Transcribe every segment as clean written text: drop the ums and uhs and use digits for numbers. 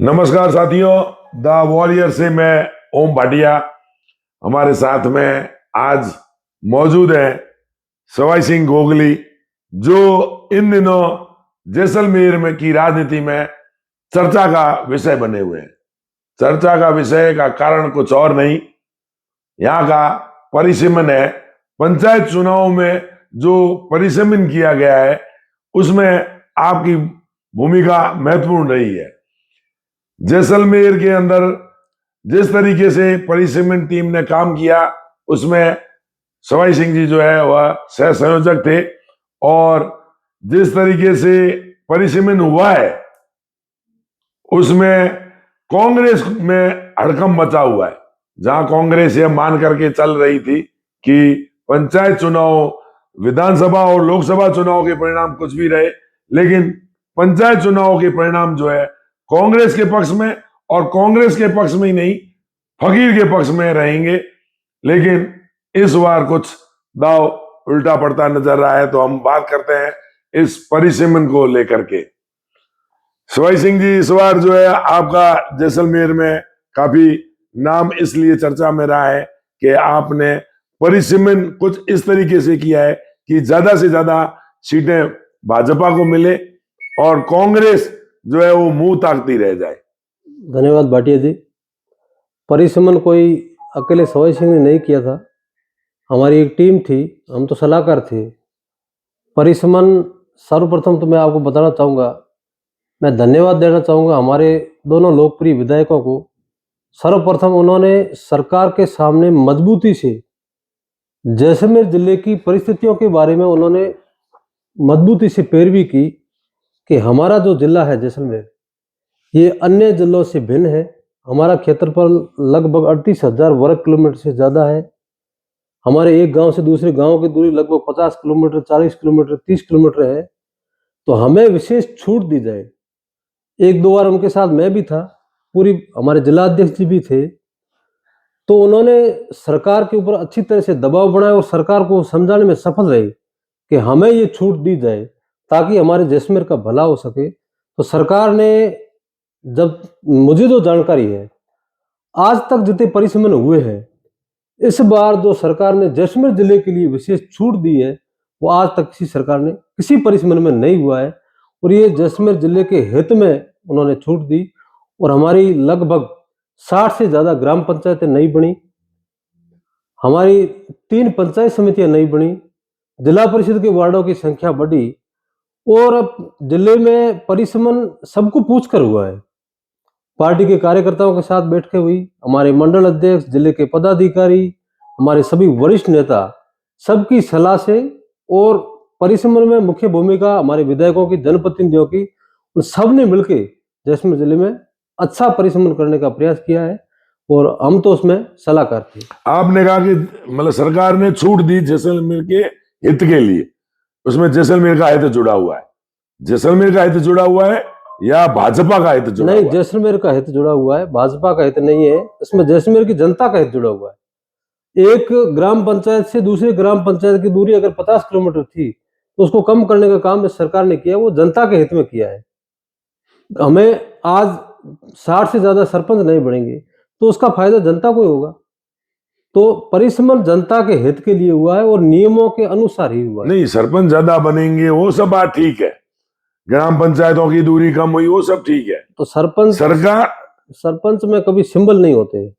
नमस्कार साथियों, the warrior से मैं ओम भाटिया। हमारे साथ में आज मौजूद है सवाई सिंह गोगली, जो इन दिनों जैसलमेर में की राजनीति में चर्चा का विषय बने हुए हैं। चर्चा का विषय का कारण कुछ और नहीं, यहाँ का परिसीमन है। पंचायत चुनाव में जो परिसीमन किया गया है उसमें आपकी भूमिका महत्वपूर्ण रही है। जैसलमेर के अंदर जिस तरीके से परिसीमन टीम ने काम किया उसमें सवाई सिंह जी जो है वह सह संयोजक थे, और जिस तरीके से परिसीमन हुआ है उसमें कांग्रेस में हड़कंप मचा हुआ है। जहां कांग्रेस यह मान करके चल रही थी कि पंचायत चुनाव, विधानसभा और लोकसभा चुनाव के परिणाम कुछ भी रहे, लेकिन पंचायत चुनाव के परिणाम जो है कांग्रेस के पक्ष में, और कांग्रेस के पक्ष में ही नहीं फकीर के पक्ष में रहेंगे। लेकिन इस बार कुछ दाव उल्टा पड़ता नजर रहा है, तो हम बात करते हैं इस परिसीमन को लेकर के। सवाई सिंह जी, इस बार जो है आपका जैसलमेर में काफी नाम इसलिए चर्चा में रहा है कि आपने परिसीमन कुछ इस तरीके से किया है कि ज्यादा से ज्यादा सीटें भाजपा को मिले और कांग्रेस जो है वो मुंह ताकती रह जाए। धन्यवाद भाटिया जी। परिसीमन कोई अकेले सवाई सिंह ने नहीं किया था, हमारी एक टीम थी, हम तो सलाहकार थे। परिसीमन सर्वप्रथम तो मैं आपको बताना चाहूँगा, मैं धन्यवाद देना चाहूँगा हमारे दोनों लोकप्रिय विधायकों को। सर्वप्रथम उन्होंने सरकार के सामने मजबूती से जैसलमेर जिले की परिस्थितियों के बारे में उन्होंने मजबूती से पैरवी की कि हमारा जो जिला है जैसलमेर, ये अन्य जिलों से भिन्न है। हमारा क्षेत्रफल लगभग 38,000 वर्ग किलोमीटर से ज़्यादा है। हमारे एक गांव से दूसरे गांव की दूरी लगभग 50 किलोमीटर, 40 किलोमीटर, 30 किलोमीटर है। तो हमें विशेष छूट दी जाए। एक दो बार उनके साथ मैं भी था, पूरी हमारे जिला अध्यक्ष जी भी थे, तो उन्होंने सरकार के ऊपर अच्छी तरह से दबाव बनाया और सरकार को समझाने में सफल रहे कि हमें ये छूट दी जाए ताकि हमारे जैसलमेर का भला हो सके। तो सरकार ने, जब मुझे जो जानकारी है, आज तक जितने परिसीमन हुए हैं, इस बार जो सरकार ने जैसलमेर जिले के लिए विशेष छूट दी है वो आज तक किसी सरकार ने किसी परिसीमन में नहीं हुआ है, और ये जैसलमेर जिले के हित में उन्होंने छूट दी। और हमारी लगभग 60 से ज़्यादा ग्राम पंचायतें नहीं बनी, हमारी 3 पंचायत समितियां नहीं बनी, जिला परिषद के वार्डों की संख्या बढ़ी, और अब जिले में परिसीमन सबको पूछकर हुआ है। पार्टी के कार्यकर्ताओं के साथ बैठ के हुई, हमारे मंडल अध्यक्ष, जिले के पदाधिकारी, हमारे सभी वरिष्ठ नेता, सबकी सलाह से, और परिसीमन में मुख्य भूमिका हमारे विधायकों की, जनप्रतिनिधियों की, उन सब ने मिलकर जैसलमेर जिले में अच्छा परिसीमन करने का प्रयास किया है, और हम तो उसमें सलाहकार थे। आपने कहा कि मतलब सरकार ने छूट दी जैसलमेर के हित के लिए, उसमें जैसलमेर का हित जुड़ा हुआ है। जैसलमेर का हित जुड़ा हुआ है या भाजपा का हित जुड़ा नहीं, हुआ है? जैसलमेर का हित जुड़ा हुआ है, भाजपा का हित नहीं है। इसमें जैसलमेर की जनता का हित जुड़ा हुआ है। एक ग्राम पंचायत से दूसरी ग्राम पंचायत की दूरी अगर 50 किलोमीटर थी तो उसको कम करने का काम इस सरकार ने किया, वो जनता के हित में किया है। हमें आज 60 से ज्यादा सरपंच नहीं बढ़ेंगे तो उसका फायदा जनता को ही होगा। तो परिसीमन जनता के हित के लिए हुआ है और नियमों के अनुसार ही हुआ है। नहीं, सरपंच ज्यादा बनेंगे वो सब बात ठीक है, ग्राम पंचायतों की दूरी कम हुई वो सब ठीक है। तो सरपंच में कभी सिंबल नहीं होते,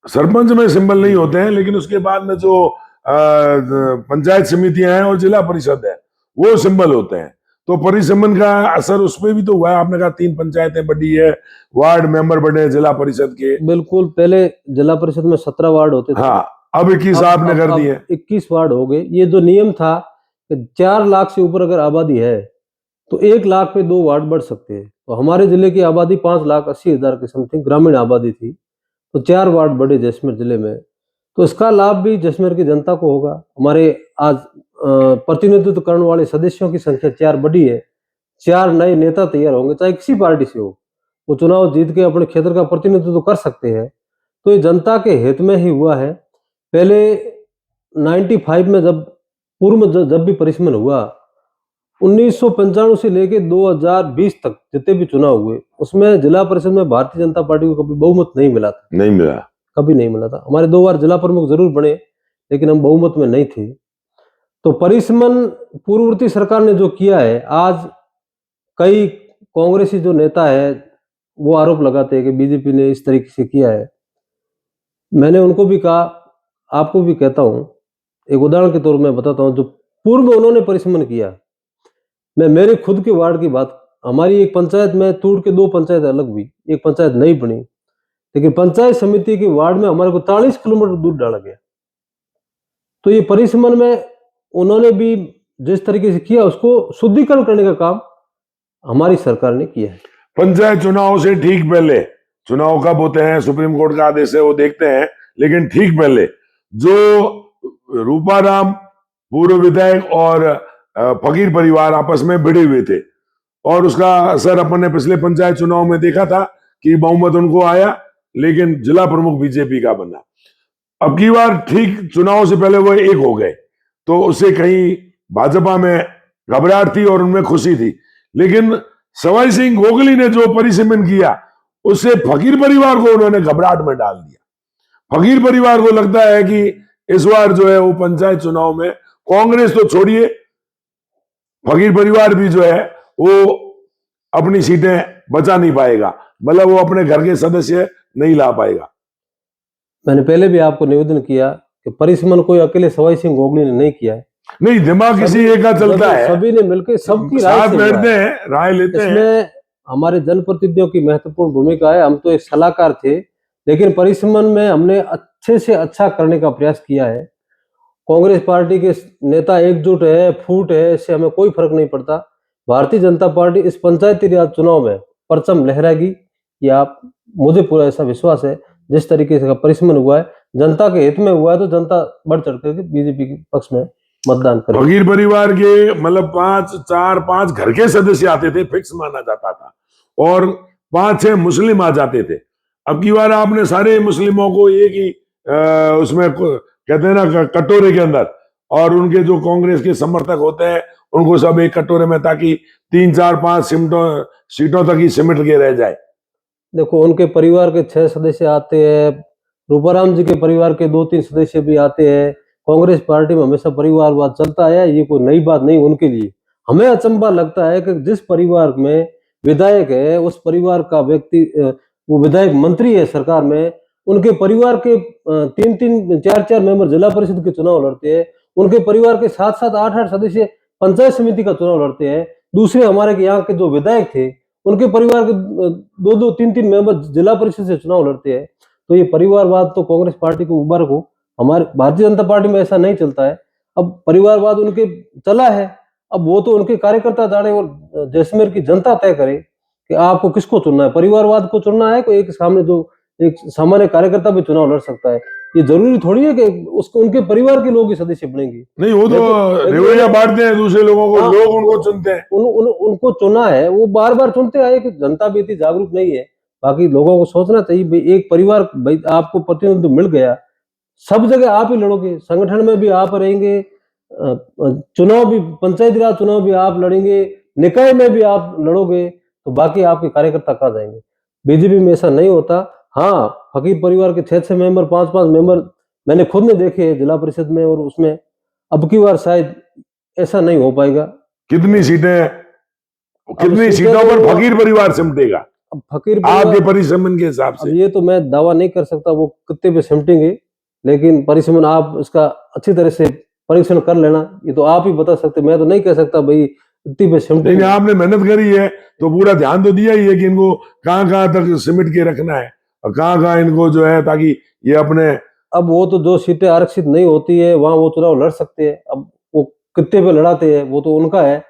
सरपंच में सिंबल नहीं होते हैं, लेकिन उसके बाद में जो पंचायत समितियां हैं और जिला परिषद है वो सिंबल होते हैं। तो परिसीमन का असर उस पर भी तो हुआ है। आपने कहा 3 पंचायतें बढ़ी है, वार्ड मेंबर बढ़े हैं जिला परिषद के। बिल्कुल, पहले जिला परिषद में 17 वार्ड होते थे। हाँ, अब 21 आपने कर दिए, 21 वार्ड हो गए। ये जो नियम था कि 4 लाख से ऊपर अगर आबादी है तो 1 लाख पे 2 वार्ड बढ़ सकते हैं। तो हमारे जिले की आबादी 5,80,000 के समथिंग ग्रामीण आबादी थी, तो 4 वार्ड बढ़े जैसलमेर जिले में। तो इसका लाभ भी जैसलमेर की जनता को होगा। हमारे आज प्रतिनिधित्व करने वाले सदस्यों की संख्या 4 बढ़ी है। 4 नए नेता तैयार होंगे, चाहे किसी पार्टी से हो, वो चुनाव जीत के अपने क्षेत्र का प्रतिनिधित्व कर सकते हैं। तो ये जनता के हित में ही हुआ है। पहले 95 में जब पूर्व में जब भी परिसीमन हुआ 1995 से लेके 2020 तक जितने भी चुनाव हुए उसमें जिला परिषद में भारतीय जनता पार्टी को कभी बहुमत नहीं मिला था, नहीं मिला। कभी नहीं मिला था। हमारे 2 बार जिला प्रमुख जरूर बने लेकिन हम बहुमत में नहीं थे। तो परिसमन पूर्ववर्ती सरकार ने जो किया है, आज कई कांग्रेसी जो नेता है वो आरोप लगाते हैं कि बीजेपी ने इस तरीके से किया है। मैंने उनको भी कहा, आपको भी कहता हूं, एक उदाहरण के तौर में बताता हूं, जो पूर्व में उन्होंने परिसमन किया, मैं मेरे खुद के वार्ड की बात, हमारी एक पंचायत में तोड़ के 2 पंचायत अलग हुई, एक पंचायत नहीं बनी, लेकिन पंचायत समिति के वार्ड में हमारे को 40 किलोमीटर दूर डाला गया। तो ये परिसमन में उन्होंने भी जिस तरीके से किया उसको शुद्धिकरण करने का काम हमारी सरकार ने किया है। पंचायत चुनाव से ठीक पहले, चुनाव कब होते हैं, सुप्रीम कोर्ट का आदेश है वो देखते हैं, लेकिन ठीक पहले जो रूपाराम पूर्व विधायक और फकीर परिवार आपस में भिड़े हुए थे और उसका असर अपन ने पिछले पंचायत चुनाव में देखा था कि बहुमत उनको आया लेकिन जिला प्रमुख बीजेपी का बना। अब की बार ठीक चुनाव से पहले वो एक हो गए, तो उससे कहीं भाजपा में घबराहट थी और उनमें खुशी थी, लेकिन सवाई सिंह गोगली ने जो परिसीमन किया उससे फकीर परिवार को उन्होंने घबराहट में डाल दिया। फकीर परिवार को लगता है कि इस बार जो है वो पंचायत चुनाव में कांग्रेस तो छोड़िए, फकीर परिवार भी जो है वो अपनी सीटें बचा नहीं पाएगा, मतलब वो अपने घर के सदस्य नहीं ला पाएगा। मैंने पहले भी आपको निवेदन किया कि परिसीमन कोई अकेले सवाई सिंह गोगली ने नहीं किया है, नहीं, दिमाग किसी एक का चलता है, सभी ने मिलकर सबकी राय साथ से हुआ बैठते है। हैं, राय लेते हैं। इसमें हमारे जनप्रतिनिधियों की महत्वपूर्ण भूमिका है। हम तो एक सलाहकार थे, लेकिन परिसीमन में हमने अच्छे से अच्छा करने का प्रयास किया है। कांग्रेस पार्टी के नेता एकजुट है, फूट है, इससे हमें कोई फर्क नहीं पड़ता। भारतीय जनता पार्टी इस पंचायती राज चुनाव में परचम लहराएगी, ये आप, मुझे पूरा ऐसा विश्वास है। जिस तरीके से परिसीमन हुआ है, जनता के हित में हुआ है, तो जनता बढ़ चढ़ करके बीजेपी के पक्ष में मतदान करेगी। फकीर परिवार के मतलब 5 घर के सदस्य आते थे, फिक्स माना जाता था, और 5-6 मुस्लिम आ जाते थे। अब की बार आपने सारे मुस्लिमों को एक ही उसमें कहते हैं ना कटोरे के अंदर, और उनके जो कांग्रेस के समर्थक होते हैं उनको सब एक कटोरे में, ताकि 3-4-5 सीटों तक ही सिमट के रह जाए। देखो, उनके परिवार के 6 सदस्य आते हैं, रूपाराम जी के परिवार के 2-3 सदस्य भी आते हैं। कांग्रेस पार्टी में हमेशा परिवारवाद चलता है, ये कोई नई बात नहीं उनके लिए। हमें अचंभा लगता है कि जिस परिवार में विधायक है, उस परिवार का व्यक्ति, वो विधायक मंत्री है सरकार में, उनके परिवार के 3-3, 4-4 मेंबर जिला परिषद के चुनाव लड़ते हैं। उनके परिवार के 7-7, 8-8 सदस्य पंचायत समिति का चुनाव लड़ते हैं। दूसरे हमारे यहाँ के जो विधायक थे, उनके परिवार के 2-2, 3-3 मेंबर जिला परिषद से चुनाव लड़ते हैं। तो ये परिवारवाद तो कांग्रेस पार्टी को मुबारक हो। हमारे भारतीय जनता पार्टी में ऐसा नहीं चलता है। अब परिवारवाद उनके चला है, अब वो तो उनके कार्यकर्ता जाने और जैसलमेर की जनता तय करे कि आपको किसको चुनना है। परिवारवाद को चुनना है, कोई एक सामने जो एक सामान्य कार्यकर्ता भी चुनाव लड़ सकता है। ये जरूरी थोड़ी है कि उसको उनके परिवार के लोग ही सदस्य बनेंगे। नहीं, वो तो रवैया बांटते हैं दूसरे लोगों को, लोग उनको चुनते हैं। उनको चुना है, वो बार बार चुनते आए कि जनता भी इतनी जागरूक नहीं है। बाकी लोगों को सोचना चाहिए, भाई एक परिवार, भाई आपको प्रतिनिधित्व मिल गया, सब जगह आप ही लड़ोगे, संगठन में भी आप रहेंगे, चुनाव भी, पंचायती राज चुनाव भी आप लड़ेंगे, निकाय में भी आप लड़ोगे, तो बाकी आपके कार्यकर्ता कहाँ जाएंगे। बीजेपी में ऐसा नहीं होता। हाँ, फकीर परिवार के 6-6 मेंबर, 5-5 मेंबर मैंने खुद ने देखे जिला परिषद में, और उसमें अब की बार शायद ऐसा नहीं हो पाएगा। कितनी सीटों पर फकीर परिवार सिमटेगा अब फकीर आपके परिसीमन के हिसाब से? अब ये तो मैं दावा नहीं कर सकता वो कितने पे सिमटेंगे, लेकिन परिसीमन आप इसका अच्छी तरह से परीक्षण कर लेना, ये तो आप ही बता सकते, मैं तो नहीं कह सकता भाई इतनी पे सिमटेंगे। लेकिन आपने मेहनत करी है तो पूरा ध्यान तो दिया ही है कि इनको कहाँ तक सिमट के रखना है और कहाँ इनको जो है, ताकि ये अपने, अब वो तो जो सीटें आरक्षित नहीं होती है वहां वो चुनाव लड़ सकते हैं। अब वो कितने पे लड़ाते हैं वो तो उनका है,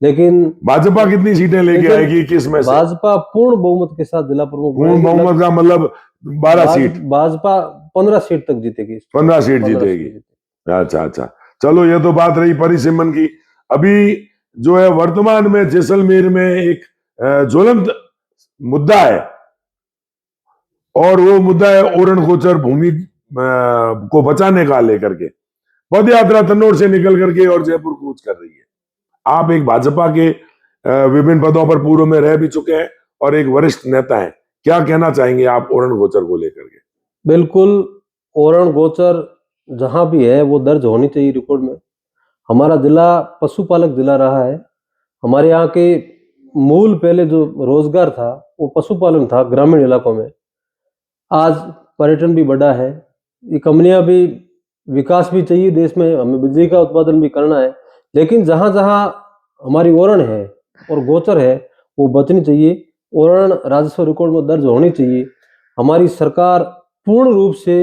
लेकिन भाजपा कितनी सीटें लेके आएगी, किस में से? भाजपा पूर्ण बहुमत के साथ जिला प्रमुख, पूर्ण बहुमत का मतलब 12 सीट, भाजपा 15 सीट तक जीतेगी, 15 सीट जीतेगी। अच्छा, चलो, ये तो बात रही परिसीमन की। अभी जो है वर्तमान में जैसलमेर में एक ज्वलंत मुद्दा है, और वो मुद्दा है ओरण गोचर भूमि को बचाने का लेकर के पद यात्रा तन्नौर से निकल करके और जयपुर कूच कर रही है। आप एक भाजपा के विभिन्न पदों पर पूर्व में रह भी चुके हैं और एक वरिष्ठ नेता हैं, क्या कहना चाहेंगे आप ओरण गोचर को लेकर के? बिल्कुल, ओरण गोचर जहां भी है वो दर्ज होनी चाहिए रिकॉर्ड में। हमारा जिला पशुपालक जिला रहा है। हमारे यहाँ के मूल पहले जो रोजगार था वो पशुपालन था ग्रामीण इलाकों में। आज पर्यटन भी बढ़ा है, ये कंपनियां भी, विकास भी चाहिए देश में, हमें बिजली का उत्पादन भी करना है, लेकिन जहां जहां हमारी ओरण है और गोचर है वो बचनी चाहिए। ओरण राजस्व रिकॉर्ड में दर्ज होनी चाहिए। हमारी सरकार पूर्ण रूप से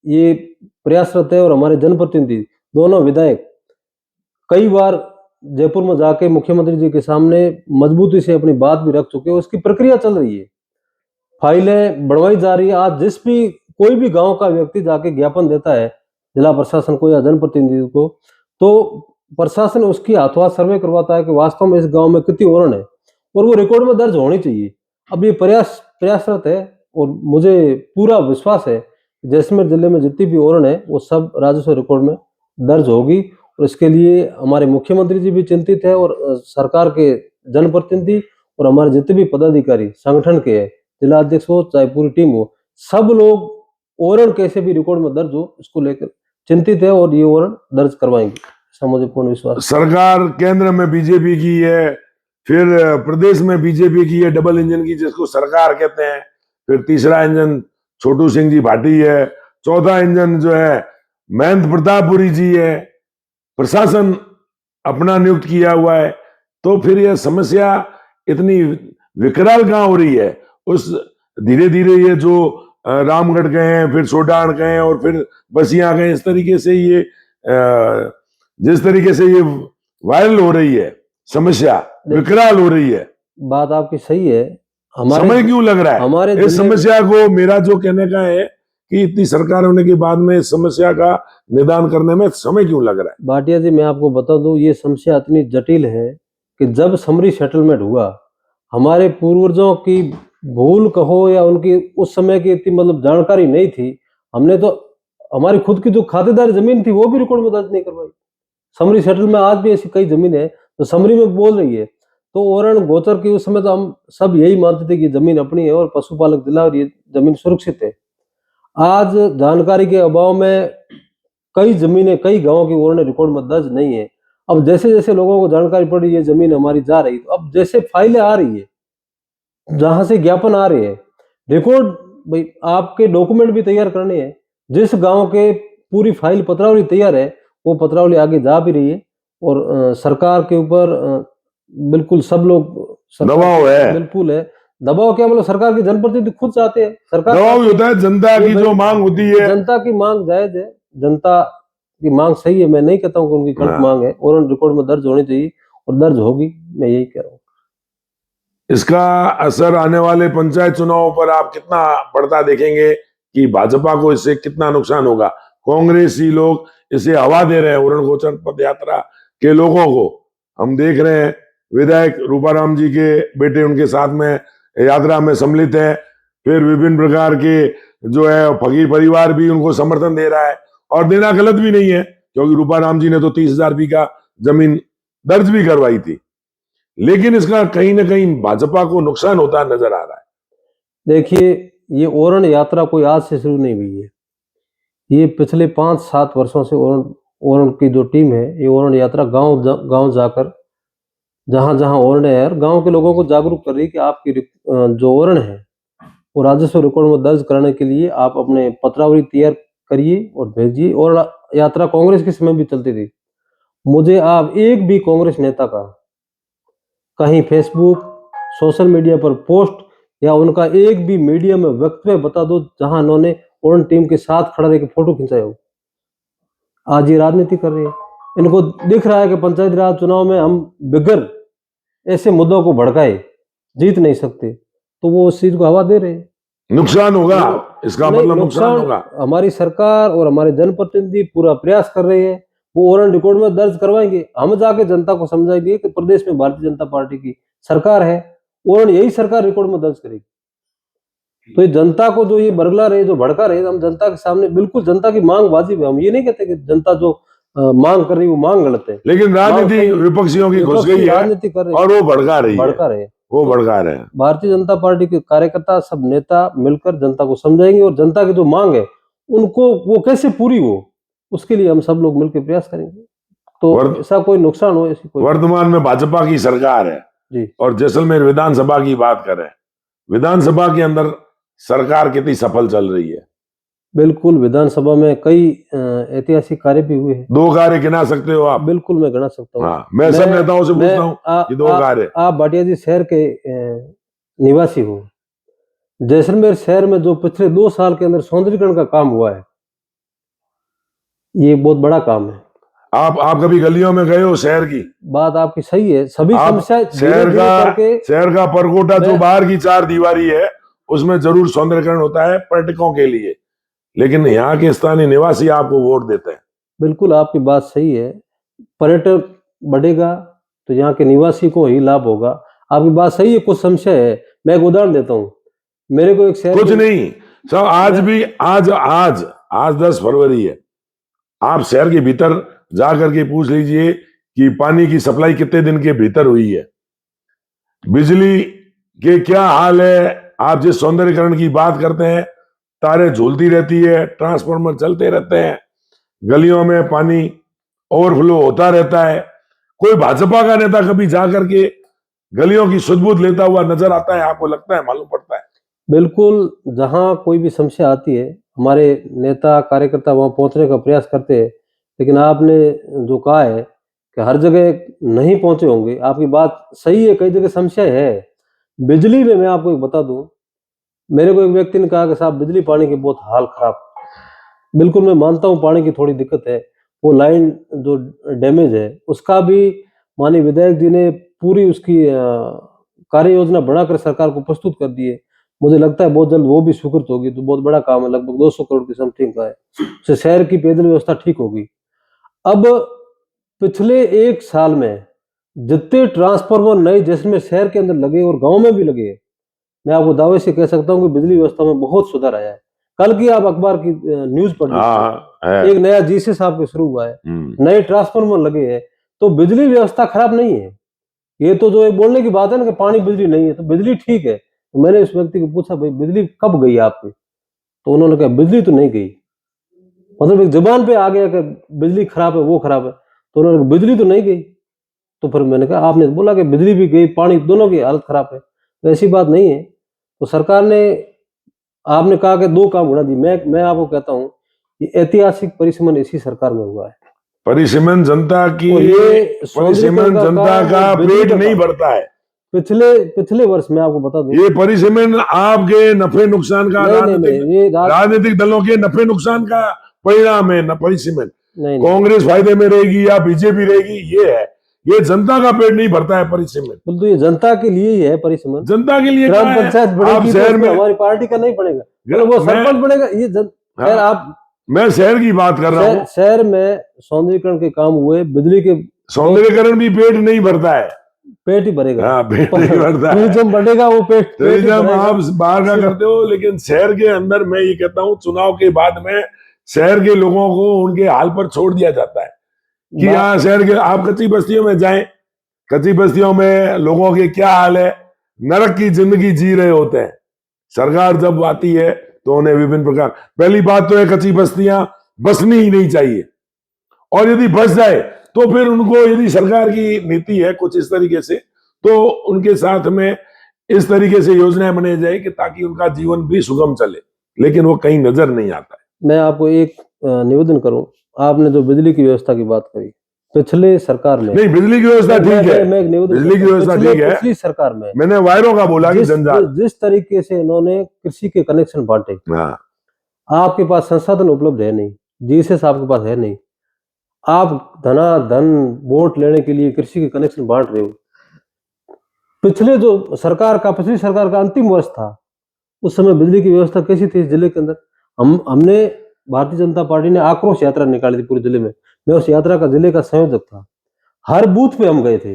ये प्रयासरत है और हमारे जनप्रतिनिधि दोनों विधायक कई बार जयपुर में जाके मुख्यमंत्री जी के सामने मजबूती से अपनी बात भी रख चुके हैं। उसकी प्रक्रिया चल रही है, फाइलें बढ़वाई जा रही है। आज जिस भी कोई भी गांव का व्यक्ति जाके ज्ञापन देता है जिला प्रशासन को या जनप्रतिनिधि को, तो प्रशासन उसकी हाथों हाथ सर्वे करवाता है कि वास्तव में इस गांव में कितनी ओरण है और वो रिकॉर्ड में दर्ज होनी चाहिए। अब ये प्रयासरत है और मुझे पूरा विश्वास है कि जैसलमेर जिले में जितनी भी ओरण है वो सब राजस्व रिकॉर्ड में दर्ज होगी। और इसके लिए हमारे मुख्यमंत्री जी भी चिंतित है और सरकार के जनप्रतिनिधि और हमारे जितने भी पदाधिकारी संगठन के हैं, जिला अध्यक्ष हो चाहे पूरी टीम हो, सब लोग ओरण कैसे भी रिकॉर्ड में दर्ज हो इसको लेकर चिंतित है और ये ओरण दर्ज करवाएंगे, ऐसा मुझे पूर्ण विश्वास है। सरकार केंद्र में बीजेपी की है, फिर प्रदेश में बीजेपी की है, डबल इंजन की जिसको सरकार कहते हैं, फिर तीसरा इंजन छोटू सिंह जी भाटी है, चौथा इंजन जो है महेंद्र प्रतापपुरी जी है, प्रशासन अपना नियुक्त किया हुआ है। तो फिर यह समस्या इतनी विकराल कहां हो रही है? उस धीरे धीरे ये जो रामगढ़ गए हैं, फिर सोडान गए और फिर बसियां गए, इस तरीके से ये जिस तरीके से ये वायरल हो रही है, समस्या विकराल हो रही है। बात आपकी सही है। समय क्यों लग रहा है हमारे इस समस्या को? मेरा जो कहने का है कि इतनी सरकार होने के बाद में इस समस्या का निदान करने में समय क्यों लग रहा है? भाटिया जी, मैं आपको बता दूं, ये समस्या इतनी जटिल है कि जब समरी सेटलमेंट हुआ, हमारे पूर्वजों की भूल कहो या उनकी उस समय की इतनी मतलब जानकारी नहीं थी। हमने तो हमारी खुद की जो खातेदार जमीन थी वो भी रिकॉर्ड में दर्ज नहीं करवाई। समरी सेटल में आज भी ऐसी कई जमीन है तो समरी में बोल रही है। तो ओरण गोचर की उस समय तो हम सब यही मानते थे कि जमीन अपनी है और पशुपालक जिला और ये जमीन सुरक्षित है। आज जानकारी के अभाव में कई जमीनें, कई गांवों की ओरण रिकॉर्ड में दर्ज नहीं है। अब जैसे जैसे लोगों को जानकारी पड़ रही है जमीन हमारी जा रही, तो अब जैसे फाइलें आ रही है, जहां से ज्ञापन आ रहे हैं, रिकॉर्ड, भाई आपके डॉक्यूमेंट भी तैयार करने हैं। जिस गांव के पूरी फाइल पत्रावली तैयार है वो पत्रावली आगे जा भी रही है और सरकार के ऊपर बिल्कुल सब लोग दबाव है, बिल्कुल है। दबाव क्या, मतलब सरकार के जनप्रतिनिधि खुद चाहते हैं, सरकार दबाव भी होता है, जनता की जो मांग होती है, जनता की मांग जायज है, जनता की मांग सही है। मैं नहीं कहता हूँ कि उनकी गलत मांग है और रिकॉर्ड में दर्ज होनी चाहिए और दर्ज होगी, मैं यही कह रहा हूँ। इसका असर आने वाले पंचायत चुनावों पर आप कितना पड़ता देखेंगे कि भाजपा को इससे कितना नुकसान होगा? कांग्रेसी लोग इसे हवा दे रहे हैं, ओरण गोचर पद यात्रा के लोगों को। हम देख रहे हैं विधायक रूपाराम जी के बेटे उनके साथ में यात्रा में सम्मिलित है, फिर विभिन्न प्रकार के जो है फकीर परिवार भी उनको समर्थन दे रहा है और देना गलत भी नहीं है क्योंकि रूपाराम जी ने तो 30,000 बीघा जमीन दर्ज भी करवाई थी। लेकिन इसका कहीं ना कहीं भाजपा को नुकसान होता नजर आ रहा है। देखिए, ये ओरण यात्रा कोई आज से शुरू नहीं हुई है, ये पिछले 5-7 वर्षों से ओरण की जो टीम है ये ओरण यात्रा गांव जाकर जहां जहां ओरण है और गांव के लोगों को जागरूक कर रही है कि आपकी जो ओरण है वो राजस्व रिकॉर्ड में दर्ज कराने के लिए आप अपने पत्रावली तैयार करिए और भेजिए। और यात्रा कांग्रेस के समय भी चलती थी। मुझे आप एक भी कांग्रेस नेता का कहीं फेसबुक, सोशल मीडिया पर पोस्ट या उनका एक भी मीडिया में वक्तव्य बता दो जहां उन्होंने ओरण टीम के साथ खड़ा रह के फोटो खिंचाया हो। आज ये राजनीति कर रहे हैं, इनको दिख रहा है कि पंचायत राज चुनाव में हम बिगर ऐसे मुद्दों को भड़काए जीत नहीं सकते, तो वो उस चीज को हवा दे रहे हैं। नुकसान होगा, इसका मतलब नुकसान होगा। हमारी सरकार और हमारे जनप्रतिनिधि पूरा प्रयास कर रहे हैं, वो ओरण रिकॉर्ड में दर्ज करवाएंगे। हम जाके जनता को समझाएंगे कि प्रदेश में भारतीय जनता पार्टी की सरकार है, ओरण यही सरकार रिकॉर्ड में दर्ज करेगी। तो ये जनता को जो ये बरगला रहे, जो भड़का रहे, हम जनता के सामने बिल्कुल जनता की मांग वाजिब है। हम ये नहीं कहते कि जनता जो मांग कर रही, वो मांग गलत है। लेकिन राजनीति मांग विपक्षियों की घुस गई है राजनीति कर रही और वो भड़का रही है, भड़का रहे हैं। वो भड़का रहे हैं। भारतीय जनता पार्टी के कार्यकर्ता सब नेता मिलकर जनता को समझाएंगे और जनता की जो मांग है उनको वो कैसे पूरी हो, उसके लिए हम सब लोग मिलकर प्रयास करेंगे। तो ऐसा कोई नुकसान हो, ऐसी कोई। वर्तमान में भाजपा की सरकार है जी। और जैसलमेर विधानसभा की बात करें, विधानसभा के अंदर सरकार कितनी सफल चल रही है? बिल्कुल, विधानसभा में कई ऐतिहासिक कार्य भी हुए हैं। 2 कार्य गिना सकते हो आप? बिल्कुल, मैं गिना सकता हूँ। हाँ, मैं सब नेताओं से पूछता हूँ कि 2 कार्य। आप भाटिया जी शहर के निवासी हो। जैसलमेर शहर में जो पिछले 2 साल के अंदर सौंदर्यीकरण का काम हुआ है, ये बहुत बड़ा काम है। आप कभी गलियों में गए हो शहर की? बात आपकी सही है। सभी समस्याएं शहर का परकोटा जो बाहर की 4 दीवारी है उसमें जरूर सौंदर्यीकरण होता है पर्यटकों के लिए, लेकिन यहाँ के स्थानीय निवासी आपको वोट देते हैं। बिल्कुल, आपकी बात सही है। पर्यटक बढ़ेगा तो यहाँ के निवासी को ही लाभ होगा। आपकी बात सही है, कुछ समस्या है। मैं एक उदाहरण देता हूँ। मेरे को एक शहर कुछ नहीं सब आज 10 फरवरी है। आप शहर के भीतर जा करके पूछ लीजिए कि पानी की सप्लाई कितने दिन के भीतर हुई है, बिजली के क्या हाल है। आप जिस सौंदर्यीकरण की बात करते हैं, तारें झूलती रहती है, ट्रांसफार्मर चलते रहते हैं, गलियों में पानी ओवरफ्लो होता रहता है। कोई भाजपा का नेता कभी जा करके गलियों की सुध-बुध लेता हुआ नजर आता है? आपको लगता है, मालूम पड़ता है? बिल्कुल, जहां कोई भी समस्या आती है, हमारे नेता कार्यकर्ता वहां पहुंचने का प्रयास करते हैं। लेकिन आपने जो कहा है कि हर जगह नहीं पहुंचे होंगे, आपकी बात सही है, कई जगह समस्या है। बिजली में मैं आपको एक बता दूं, मेरे को एक व्यक्ति ने कहा कि साहब बिजली पानी के बहुत हाल खराब। बिल्कुल, मैं मानता हूँ पानी की थोड़ी दिक्कत है, वो लाइन जो डैमेज है उसका भी माननीय विधायक जी ने पूरी उसकी कार्य योजना बनाकर सरकार को प्रस्तुत कर दी है। मुझे लगता है बहुत जल्द वो भी स्वीकृत होगी, तो बहुत बड़ा काम है, लगभग 200 करोड़ की समथिंग का है। उससे शहर की पेयजल व्यवस्था ठीक होगी। अब पिछले 1 साल में जितने ट्रांसफार्मर नए जैसलमेर शहर के अंदर लगे और गांव में भी लगे, मैं आपको दावे से कह सकता हूं कि बिजली व्यवस्था में बहुत सुधार आया है। कल की आप अखबार की न्यूज पढ़ लीजिए, एक नया जीसी साहब के शुरू हुआ है, नए ट्रांसफार्मर लगे हैं। तो बिजली व्यवस्था खराब नहीं है। ये तो जो बोलने की बात है ना कि पानी बिजली नहीं है, तो बिजली ठीक है। तो मैंने उस व्यक्ति को पूछा, भाई बिजली कब गई आपकी? तो उन्होंने कहा बिजली तो नहीं गई। मतलब एक जुबान पे आ गया कि बिजली खराब है, वो खराब है। तो उन्होंने कहा बिजली तो नहीं गई। तो फिर मैंने कहा आपने बोला कि बिजली भी गई, पानी, दोनों की हालत खराब है। तो ऐसी बात नहीं है। तो सरकार ने, आपने कहा कि 2 काम बढ़ा दी, मैं आपको कहता हूँ कि ऐतिहासिक परिसीमन इसी सरकार में हुआ है। परिसीमन जनता की, परिसीमन जनता का पेट नहीं भरता है। पिछले वर्ष मैं आपको बता दूं, ये परिसीमन आपके नफे नुकसान का, राजनीतिक दलों के नफे नुकसान का परिणाम है न परिसीमन। कांग्रेस फायदे में रहेगी या बीजेपी रहेगी, ये है। ये जनता का पेट नहीं भरता है परिसीमन। तो ये जनता के लिए ही है परिसीमन। जनता के लिए ग्राम पंचायत बढ़ेगी तो शहर में हमारी पार्टी का नहीं बढ़ेगा, वो सरपंच बढ़ेगा। ये आप, मैं शहर की बात कर रहा हूँ। शहर में सौंदर्यीकरण के काम हुए, बिजली के सौंदर्यीकरण भी पेट नहीं भरता है, पेट ही भरेगा। हाँ, पेट नहीं भरता है। टूरिज्म बढ़ेगा, वो पेट आप बाहर का करते हो, लेकिन शहर के अंदर मैं ये कहता हूँ चुनाव के बाद में शहर के लोगों को उनके हाल पर छोड़ दिया जाता है कि यहाँ शहर के, आप कच्ची बस्तियों में जाएं, कच्ची बस्तियों में लोगों के क्या हाल है, नरक की जिंदगी जी रहे होते हैं। सरकार जब आती है तो उन्हें विभिन्न प्रकार, पहली बात तो है कच्ची बस्तियां बसनी ही नहीं चाहिए, और यदि बस जाए तो फिर उनको, यदि सरकार की नीति है कुछ इस तरीके से, तो उनके साथ में इस तरीके से योजनाएं बनाई जाए कि ताकि उनका जीवन भी सुगम चले, लेकिन वो कहीं नजर नहीं आता है। मैं आपको एक निवेदन करूं, आपने जो बिजली की व्यवस्था की बात करी, पिछले सरकार में, नहीं बिजली की व्यवस्था ठीक है, बिजली की व्यवस्था ठीक है, पिछली सरकार में मैंने वायरों का बोला कि जंजाल, जिस तरीके से इन्होंने कृषि के कनेक्शन बांटे, आपके पास संसाधन उपलब्ध है नहीं, जीएसएस आपके पास है नहीं, आप धनाधन वोट लेने के लिए कृषि के कनेक्शन बांट रहे हो। पिछली सरकार का अंतिम वर्ष था, उस समय बिजली की व्यवस्था कैसी थी इस जिले के अंदर? हमने भारतीय जनता पार्टी ने आक्रोश यात्रा निकाली थी पूरे जिले में। मैं उस यात्रा का जिले का संयोजक था। हर बूथ पे हम गए थे।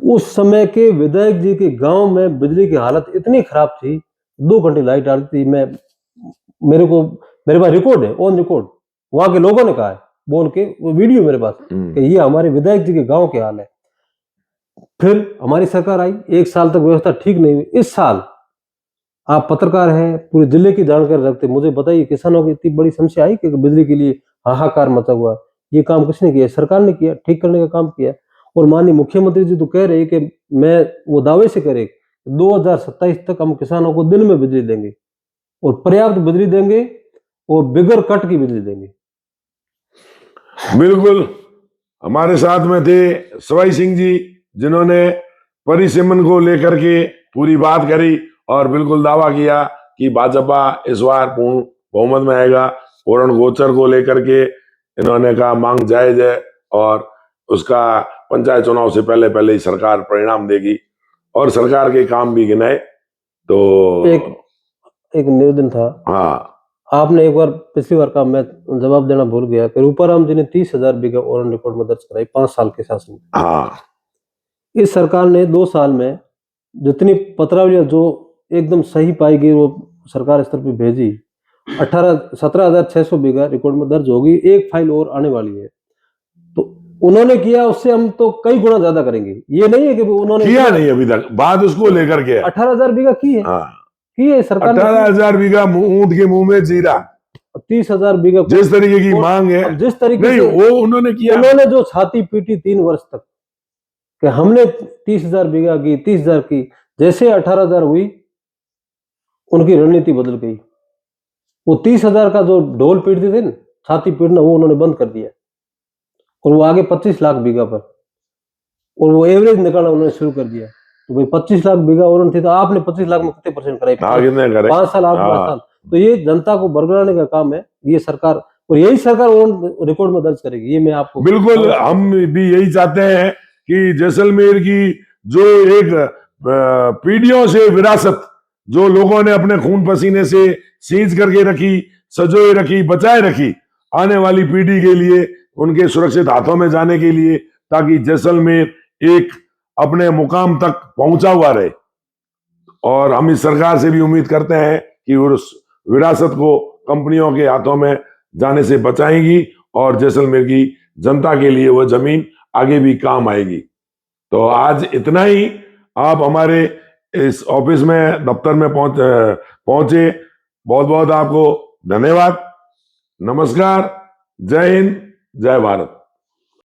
उस समय के विधायक जी के गांव में बिजली की हालत इतनी खराब थी, 2 घंटे लाइट आती थी। मेरे पास रिकॉर्ड है, ऑन रिकॉर्ड, वहां के लोगों ने कहा है बोल के, वो वीडियो मेरे पास कि ये हमारे विधायक जी के गांव के हाल है। फिर हमारी सरकार आई, 1 साल तक व्यवस्था ठीक नहीं हुई। इस साल आप पत्रकार हैं, पूरे जिले की जानकारी रखते, मुझे बताइए किसानों की इतनी बड़ी समस्या आई कि बिजली के लिए हाहाकार मचा हुआ। ये काम किसने किया? सरकार ने किया, ठीक करने का काम किया। और माननीय मुख्यमंत्री जी तो कह रहे हैं कि मैं वो दावे से करे 2027 तक हम किसानों को दिन में बिजली देंगे और पर्याप्त बिजली देंगे और बिगर कट की बिजली देंगे। बिल्कुल। हमारे साथ में थे सवाई सिंह जी, जिन्होंने परिसीमन को लेकर के पूरी बात करी और बिल्कुल दावा किया कि भाजपा इस बार पूर्ण बहुमत में आएगा। पूर्ण गोचर को लेकर के इन्होंने कहा मांग जायज है और उसका पंचायत चुनाव से पहले पहले ही सरकार परिणाम देगी और सरकार के काम भी गिनाए। तो एक निवेदन था, हाँ, आपने एक बार पिछली बार का मैं जवाब देना भूल गया कि रूपाराम जी ने 30,000 बीघा ओरन रिकॉर्ड में दर्ज कराई 5 साल के शासन में। हाँ, इस सरकार ने 2 साल में जितनी पत्रावलियां जो एकदम सही पाई गई वो सरकार स्तर पे भेजी, 17,600 बीघा रिकॉर्ड में दर्ज होगी। एक फाइल और आने वाली है, तो उन्होंने किया, उससे हम तो कई गुना ज्यादा करेंगे। ये नहीं है कि उन्होंने किया नहीं अभी तक, बात उसको लेकर के 18,000 बीघा की है। हाँ, की है सरकार ने। 18,000 बीघा ऊंट के मुंह में जीरा। 30,000 बीघा जिस तरीके की मांग है, जिस तरीके नहीं से वो उन्होंने किया। उन्होंने जो छाती पीटी 3 वर्ष तक कि हमने 30,000 बीघा की, 30,000 की, जैसे 18,000 हुई उनकी रणनीति बदल गई। वो 30,000 का जो ढोल पीटते थे ना, छाती पीटना, वो उन्होंने बंद कर दिया और वो आगे 25 लाख बीघा पर, और वो एवरेज निकालना उन्होंने शुरू कर दिया। तो भाई 25 लाख बीघा ओरन थी, तो आपने 25 लाख में कितने परसेंट कराई? 5 साल, 8 साल। तो ये जनता को बरगलाने का काम है ये सरकार, और यही सरकार ओरन रिकॉर्ड में दर्ज करेगी। ये मैं आपको बिल्कुल, हम भी यही चाहते हैं कि जैसलमेर की जो एक पीढ़ियों से विरासत जो लोगों ने अपने खून पसीने से सींच करके रखी, सजोए रखी, बचाए रखी, आने वाली पीढ़ी के लिए, उनके सुरक्षित हाथों में जाने के लिए, ताकि जैसलमेर एक अपने मुकाम तक पहुंचा हुआ रहे। और हम इस सरकार से भी उम्मीद करते हैं कि उस विरासत को कंपनियों के हाथों में जाने से बचाएंगी और जैसलमेर की जनता के लिए वो जमीन आगे भी काम आएगी। तो आज इतना ही। आप हमारे इस ऑफिस में, दफ्तर में पहुंचे, बहुत बहुत आपको धन्यवाद। नमस्कार, जय हिंद, जय भारत।